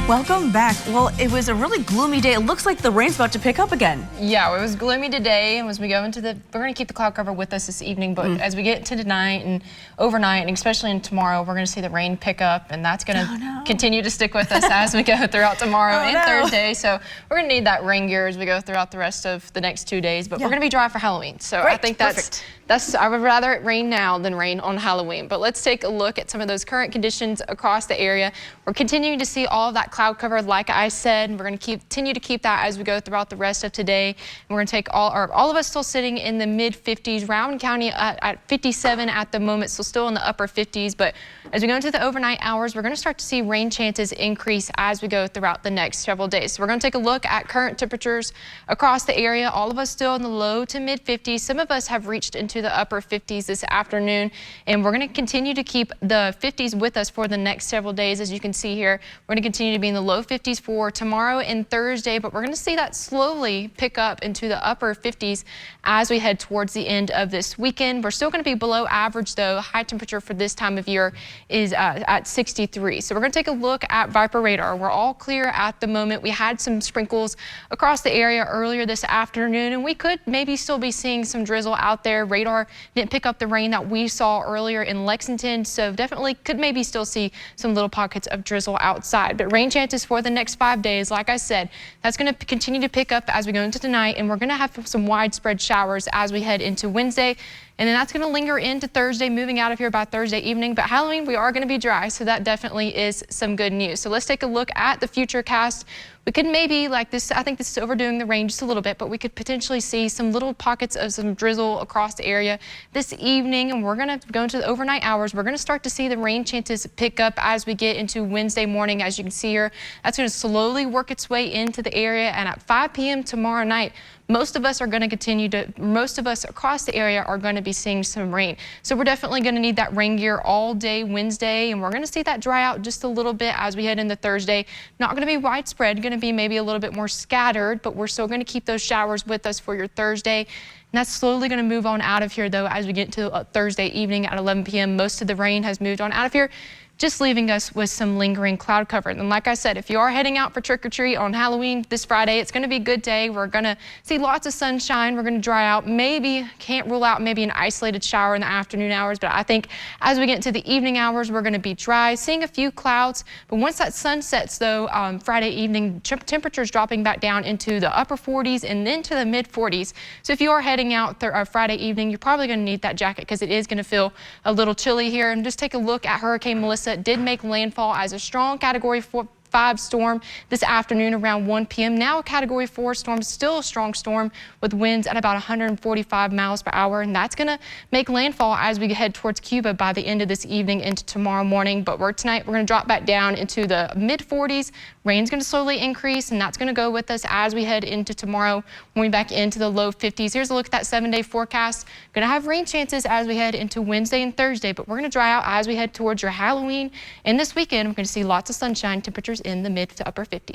Welcome back. Well, it was a really gloomy day. It looks like the rain's about to pick up again. Yeah, it was gloomy today, and as we go into we're going to keep the cloud cover with us this evening, but as we get to tonight and overnight, and especially in tomorrow, we're going to see the rain pick up, and that's going to continue to stick with us as we go throughout tomorrow and Thursday. So we're going to need that rain gear as we go throughout the rest of the next 2 days, but we're going to be dry for Halloween. So Great. I think I would rather it rain now than rain on Halloween. But let's take a look at some of those current conditions across the area. We're continuing to see all of that cloud cover, like I said. We're going to continue to keep that as we go throughout the rest of today. And we're going to take all of us still sitting in the mid 50s. Rowan County at 57 at the moment, so still in the upper 50s. But as we go into the overnight hours, we're going to start to see rain chances increase as we go throughout the next several days. So we're going to take a look at current temperatures across the area. All of us still in the low to mid 50s. Some of us have reached into the upper 50s this afternoon, and we're going to continue to keep the 50s with us for the next several days. As you can see here, we're going to continue to be in the low 50s for tomorrow and Thursday, but we're going to see that slowly pick up into the upper 50s as we head towards the end of this weekend. We're still going to be below average, though. High temperature for this time of year is at 63. So we're going to take a look at Viper radar. We're all clear at the moment. We had some sprinkles across the area earlier this afternoon, and we could maybe still be seeing some drizzle out there. Radar didn't pick up the rain that we saw earlier in Lexington, so definitely could maybe still see some little pockets of drizzle outside. But rain chances for the next 5 days, like I said, that's going to continue to pick up as we go into tonight, and we're going to have some widespread showers as we head into Wednesday. And then that's going to linger into Thursday, moving out of here by Thursday evening. But Halloween, we are going to be dry, so that definitely is some good news. So let's take a look at the future cast. We could maybe, like this, I think this is overdoing the rain just a little bit, but we could potentially see some little pockets of some drizzle across the area this evening. And we're going to go into the overnight hours. We're going to start to see the rain chances pick up as we get into Wednesday morning. As you can see here, that's going to slowly work its way into the area. And at 5 p.m. tomorrow night, most of us across the area are going to be seeing some rain. So we're definitely going to need that rain gear all day Wednesday, and we're going to see that dry out just a little bit as we head into Thursday. Not going to be widespread, going to be maybe a little bit more scattered, but we're still going to keep those showers with us for your Thursday. And that's slowly going to move on out of here, though, as we get to Thursday evening at 11 p.m. Most of the rain has moved on out of here, just leaving us with some lingering cloud cover. And like I said, if you are heading out for trick-or-treat on Halloween this Friday, it's going to be a good day. We're going to see lots of sunshine. We're going to dry out. Maybe, can't rule out maybe an isolated shower in the afternoon hours, but I think as we get into the evening hours, we're going to be dry, seeing a few clouds. But once that sun sets, though, Friday evening, temperatures dropping back down into the upper 40s and then to the mid 40s. So if you are heading out Friday evening, you're probably going to need that jacket because it is going to feel a little chilly here. And just take a look at Hurricane Melissa. It did make landfall as a strong Category 5 storm this afternoon around 1 p.m. Now a Category 4 storm, still a strong storm with winds at about 145 miles per hour. And that's going to make landfall as we head towards Cuba by the end of this evening into tomorrow morning. But tonight we're going to drop back down into the mid 40s. Rain's going to slowly increase, and that's going to go with us as we head into tomorrow when we back into the low 50s. Here's a look at that 7-day forecast. Going to have rain chances as we head into Wednesday and Thursday, but we're going to dry out as we head towards your Halloween. And this weekend, we're going to see lots of sunshine, temperatures in the mid to upper 50s.